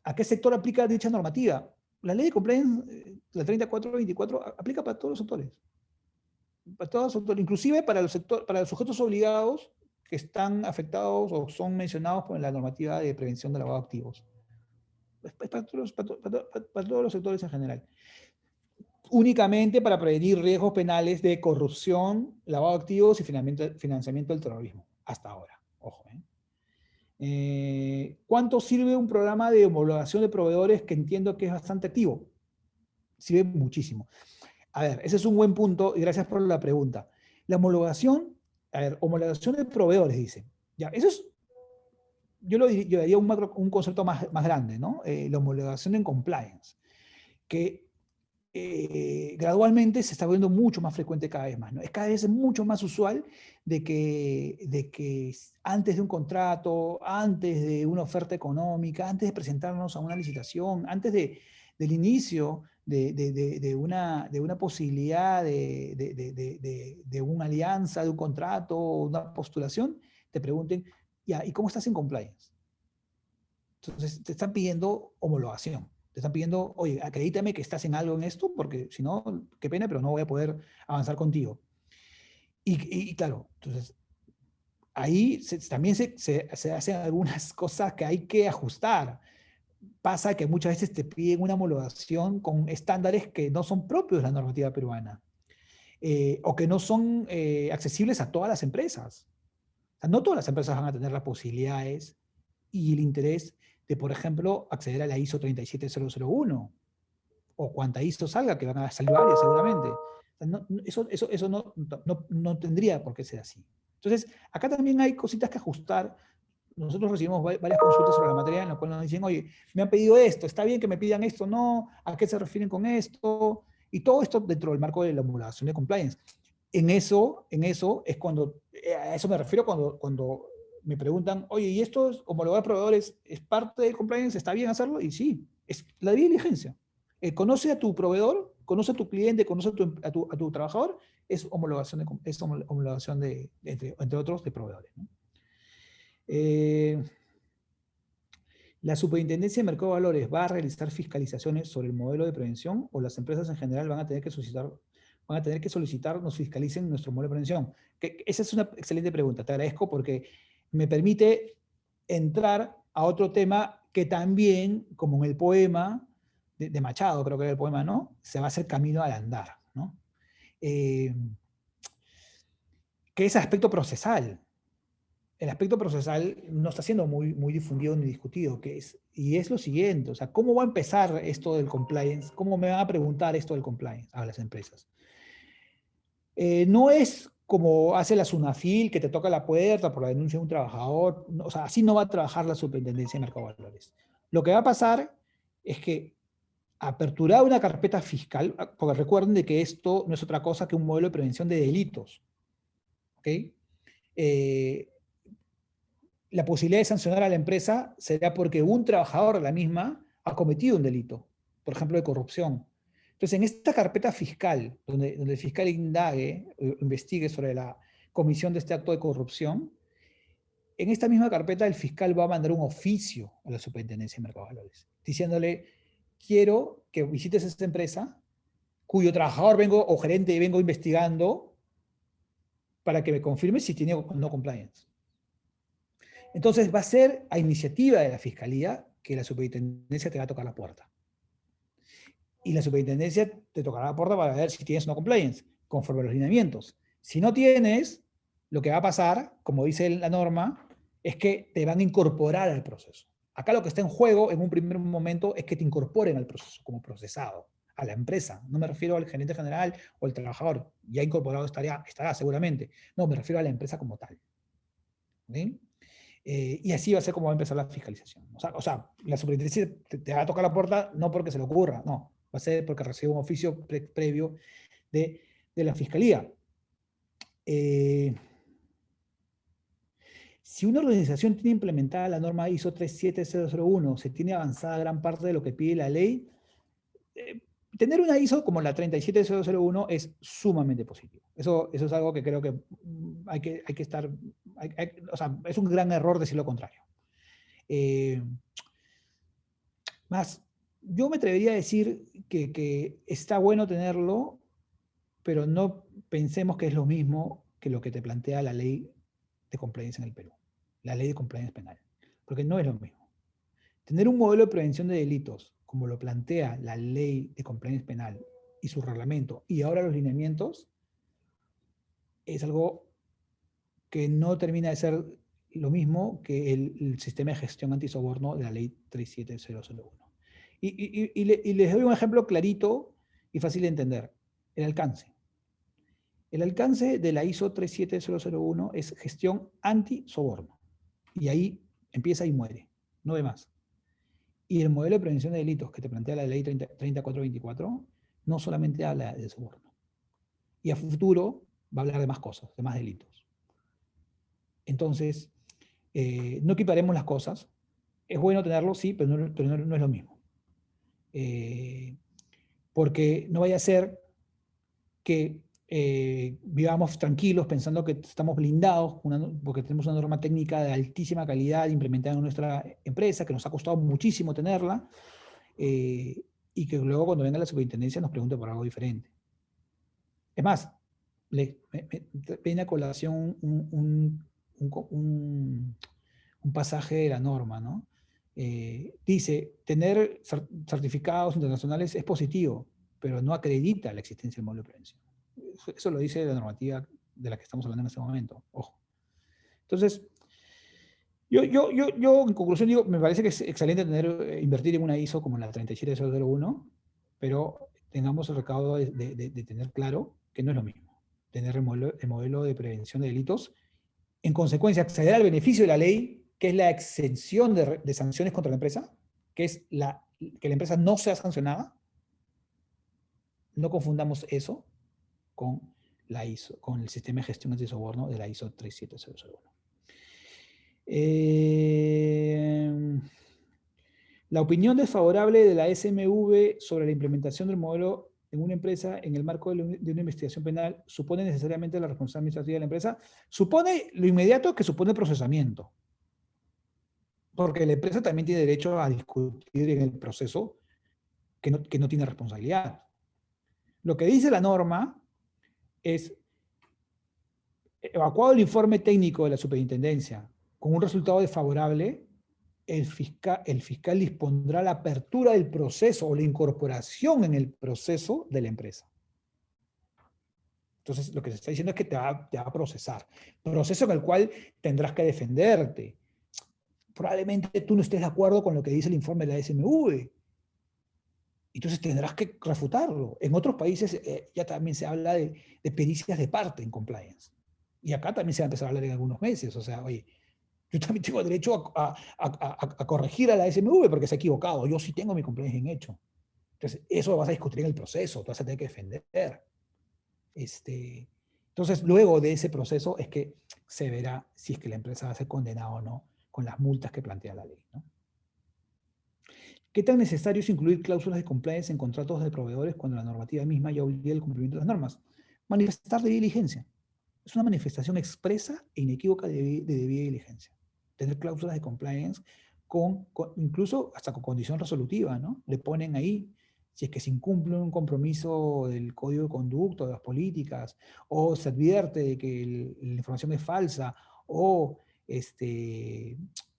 ¿A qué sector aplica dicha normativa? La ley de compliance, la 3424, aplica para todos los sectores. Para todos los sectores, inclusive para los sujetos obligados que están afectados o son mencionados por la normativa de prevención de lavado de activos. Es para todos los sectores en general. Únicamente para prevenir riesgos penales de corrupción, lavado de activos y financiamiento del terrorismo. Hasta ahora. Ojo, ¿cuánto sirve un programa de homologación de proveedores que entiendo que es bastante activo? Sirve muchísimo. A ver, ese es un buen punto y gracias por la pregunta. La homologación, a ver, homologación de proveedores, dice. Ya, eso es, yo daría un concepto más grande, ¿no? La homologación en compliance, que gradualmente se está volviendo mucho más frecuente cada vez más, ¿no? Es cada vez mucho más usual de que antes de un contrato, antes de una oferta económica, antes de presentarnos a una licitación, antes del inicio de una posibilidad de una alianza, de un contrato, una postulación, te pregunten, ya, ¿y cómo estás en compliance? Entonces, te están pidiendo homologación. Te están pidiendo, oye, acredítame que estás en algo en esto, porque si no, qué pena, pero no voy a poder avanzar contigo. Y claro, entonces, ahí también se hacen algunas cosas que hay que ajustar. Pasa que muchas veces te piden una homologación con estándares que no son propios de la normativa peruana, o que no son accesibles a todas las empresas. O sea, no todas las empresas van a tener las posibilidades y el interés de, por ejemplo, acceder a la ISO 37001 o cuanta ISO salga, que van a salir varias seguramente. O sea, eso no tendría por qué ser así. Entonces, acá también hay cositas que ajustar. Nosotros recibimos varias consultas sobre la materia en la cual nos dicen, oye, me han pedido esto, está bien que me pidan esto, no, ¿a qué se refieren con esto? Y todo esto dentro del marco de la homologación de compliance. En eso es cuando, a eso me refiero cuando me preguntan, oye, ¿y esto homologar proveedores es parte del compliance? ¿Está bien hacerlo? Y sí, es la diligencia. Conoce a tu proveedor, conoce a tu cliente, conoce a tu trabajador, es homologación entre otros, de proveedores, ¿no? ¿La Superintendencia de Mercado de Valores va a realizar fiscalizaciones sobre el modelo de prevención o las empresas en general van a tener que solicitar nos fiscalicen nuestro modelo de prevención? Esa es una excelente pregunta, te agradezco porque me permite entrar a otro tema que también, como en el poema de Machado, creo que era el poema, ¿no? Se va a hacer camino al andar, ¿no? Que es aspecto procesal. El aspecto procesal no está siendo muy difundido ni discutido, y es lo siguiente, o sea, ¿cómo va a empezar esto del compliance? ¿Cómo me van a preguntar esto del compliance a las empresas? No es como hace la SUNAFIL, que te toca la puerta por la denuncia de un trabajador, o sea, así no va a trabajar la Superintendencia de Mercado de Valores. Lo que va a pasar es que aperturar una carpeta fiscal, porque recuerden de que esto no es otra cosa que un modelo de prevención de delitos, ¿ok? La posibilidad de sancionar a la empresa será porque un trabajador de la misma ha cometido un delito, por ejemplo, de corrupción. Entonces, en esta carpeta fiscal, donde el fiscal indague, investigue sobre la comisión de este acto de corrupción, en esta misma carpeta el fiscal va a mandar un oficio a la Superintendencia de Mercados de Valores, diciéndole, quiero que visites esta empresa, cuyo trabajador o gerente vengo investigando, para que me confirme si tiene o no compliance. Entonces va a ser a iniciativa de la Fiscalía que la Superintendencia te va a tocar la puerta. Y la Superintendencia te tocará la puerta para ver si tienes o no compliance, conforme a los lineamientos. Si no tienes, lo que va a pasar, como dice la norma, es que te van a incorporar al proceso. Acá lo que está en juego en un primer momento es que te incorporen al proceso como procesado, a la empresa. No me refiero al gerente general o al trabajador. Ya incorporado estará seguramente. No, me refiero a la empresa como tal. ¿Sí? Y así va a ser como va a empezar la fiscalización. O sea la superintendencia te va a tocar la puerta no porque se le ocurra, no, va a ser porque recibe un oficio previo de la fiscalía. Si una organización tiene implementada la norma ISO 37001, se tiene avanzada gran parte de lo que pide la ley, tener una ISO como la 37001 es sumamente positivo. Eso es algo que creo que hay que estar, o sea, es un gran error decir lo contrario. Eh, Más, yo me atrevería a decir que está bueno tenerlo, pero no pensemos que es lo mismo que lo que te plantea la ley de compliance en el Perú, la ley de compliance penal, porque no es lo mismo. Tener un modelo de prevención de delitos, como lo plantea la ley de compliance penal y su reglamento, y ahora los lineamientos, es algo que no termina de ser lo mismo que el sistema de gestión antisoborno de la ley 37001. Y les doy un ejemplo clarito y fácil de entender. El alcance. El alcance de la ISO 37001 es gestión anti-soborno. Y ahí empieza y muere. No ve más. Y el modelo de prevención de delitos que te plantea la ley 3424 no solamente habla de soborno. Y a futuro va a hablar de más cosas, de más delitos. Entonces, no equiparemos las cosas. Es bueno tenerlo, sí, pero no es lo mismo. Porque no vaya a ser que vivamos tranquilos pensando que estamos blindados porque tenemos una norma técnica de altísima calidad implementada en nuestra empresa, que nos ha costado muchísimo tenerla, y que luego cuando venga la superintendencia nos pregunte por algo diferente. Es más, viene a colación un pasaje de la norma, ¿no? Dice, tener certificados internacionales es positivo, pero no acredita la existencia del modelo de prevención. Eso lo dice la normativa de la que estamos hablando en este momento, ojo. Entonces, yo en conclusión digo, me parece que es excelente invertir en una ISO como la 37001, pero tengamos el recaudo de tener claro que no es lo mismo tener el modelo de prevención de delitos, en consecuencia acceder al beneficio de la ley, que es la exención de sanciones contra la empresa, que es que la empresa no sea sancionada. No confundamos eso con la ISO, con el sistema de gestión antisoborno de la ISO 37001. La opinión desfavorable de la SMV sobre la implementación del modelo en una empresa en el marco de una investigación penal supone necesariamente la responsabilidad administrativa de la empresa. Supone lo inmediato que supone procesamiento. Porque la empresa también tiene derecho a discutir en el proceso que no tiene responsabilidad. Lo que dice la norma es, evacuado el informe técnico de la superintendencia con un resultado desfavorable, el fiscal dispondrá la apertura del proceso o la incorporación en el proceso de la empresa. Entonces, lo que se está diciendo es que te va a procesar. Proceso en el cual tendrás que defenderte. Probablemente tú no estés de acuerdo con lo que dice el informe de la SMV. Entonces tendrás que refutarlo. En otros países ya también se habla de pericias de parte en compliance. Y acá también se va a empezar a hablar en algunos meses. O sea, oye, yo también tengo derecho a corregir a la SMV porque se ha equivocado. Yo sí tengo mi compliance bien hecho. Entonces, eso lo vas a discutir en el proceso, tú vas a tener que defender. Entonces, luego de ese proceso es que se verá si es que la empresa va a ser condenada o no con las multas que plantea la ley, ¿no? ¿Qué tan necesario es incluir cláusulas de compliance en contratos de proveedores cuando la normativa misma ya obliga el cumplimiento de las normas? Manifestar debida diligencia. Es una manifestación expresa e inequívoca de debida diligencia. Tener cláusulas de compliance incluso hasta con condición resolutiva, ¿no? Le ponen ahí, si es que se incumple un compromiso del código de conducta, de las políticas, o se advierte de que la información es falsa, o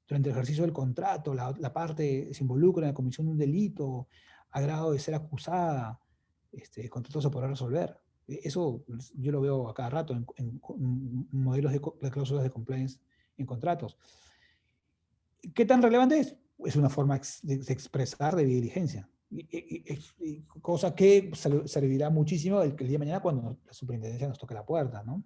durante el ejercicio del contrato, la parte se involucra en la comisión de un delito, a grado de ser acusada, el contrato se podrá resolver. Eso yo lo veo a cada rato en modelos de cláusulas de compliance en contratos. ¿Qué tan relevante es? Es una forma de expresar de diligencia. Cosa que servirá muchísimo el día de mañana cuando la superintendencia nos toque la puerta, ¿no?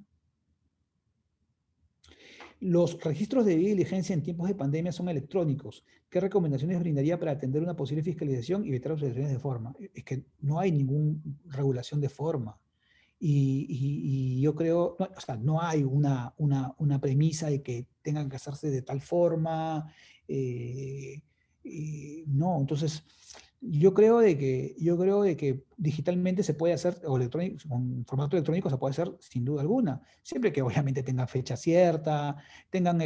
Los registros de diligencia en tiempos de pandemia son electrónicos. ¿Qué recomendaciones brindaría para atender una posible fiscalización y evitar observaciones de forma? Es que no hay ninguna regulación de forma. Y yo creo, no, o sea, no hay una premisa de que tengan que hacerse de tal forma. No, entonces yo creo de que digitalmente se puede hacer, o con formato electrónico se puede hacer sin duda alguna, siempre que obviamente tengan fecha cierta, tengan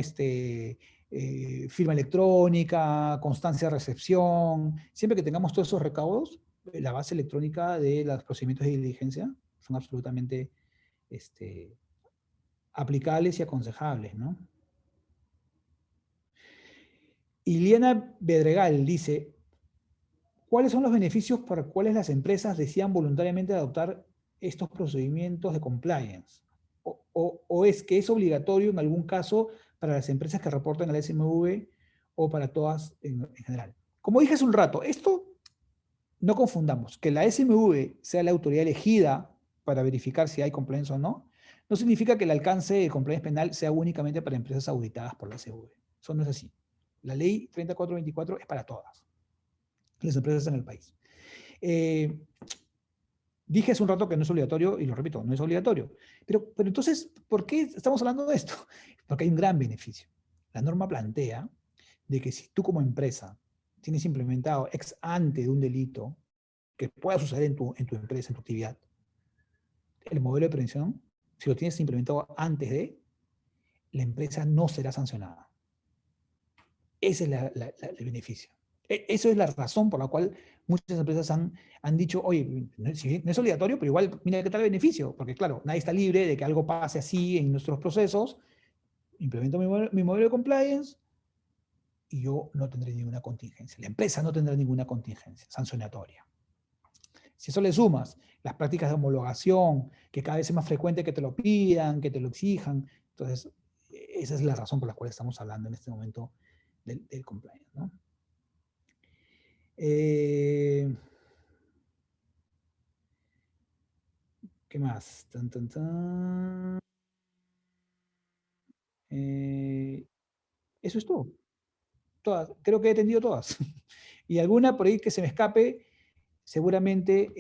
firma electrónica, constancia de recepción. Siempre que tengamos todos esos recaudos, la base electrónica de los procedimientos de diligencia son absolutamente aplicables y aconsejables, ¿no? Iliana Bedregal dice, ¿cuáles son los beneficios para los cuales las empresas decidan voluntariamente adoptar estos procedimientos de compliance? ¿O es que es obligatorio en algún caso para las empresas que reportan al SMV o para todas en general? Como dije hace un rato, esto no confundamos, que la SMV sea la autoridad elegida para verificar si hay compliance o no, no significa que el alcance de compliance penal sea únicamente para empresas auditadas por la SMV. Eso no es así. La ley 3424 es para todas las empresas en el país. Dije hace un rato que no es obligatorio, y lo repito, no es obligatorio. Pero entonces, ¿por qué estamos hablando de esto? Porque hay un gran beneficio. La norma plantea de que si tú como empresa tienes implementado ex ante de un delito que pueda suceder en tu empresa, en tu actividad, el modelo de prevención, si lo tienes implementado antes de, la empresa no será sancionada. Ese es el beneficio. Eso es la razón por la cual muchas empresas han dicho, oye, no es obligatorio, pero igual mira qué tal el beneficio, porque claro, nadie está libre de que algo pase así en nuestros procesos, implemento mi modelo de compliance y yo no tendré ninguna contingencia, la empresa no tendrá ninguna contingencia sancionatoria. Si eso le sumas las prácticas de homologación, que cada vez es más frecuente que te lo pidan, que te lo exijan, entonces esa es la razón por la cual estamos hablando en este momento del compliance, ¿no? ¿Qué más? Tan, tan, tan. Eso es todo. Todas. Creo que he atendido todas. Y alguna por ahí que se me escape, seguramente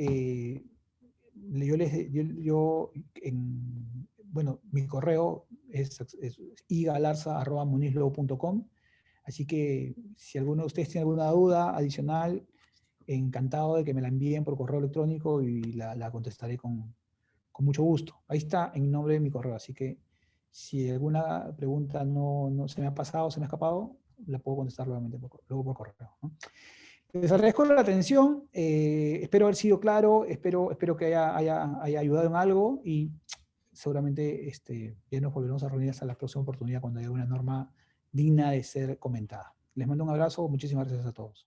bueno, mi correo es igalarza@munizlobo.com. Así que si alguno de ustedes tiene alguna duda adicional, encantado de que me la envíen por correo electrónico y la contestaré con mucho gusto. Ahí está en nombre de mi correo, así que si alguna pregunta no se me ha pasado, se me ha escapado, la puedo contestar luego por correo, ¿no? Les agradezco la atención, espero haber sido claro, espero que haya ayudado en algo y seguramente ya nos volveremos a reunir hasta la próxima oportunidad cuando haya una norma digna de ser comentada. Les mando un abrazo, muchísimas gracias a todos.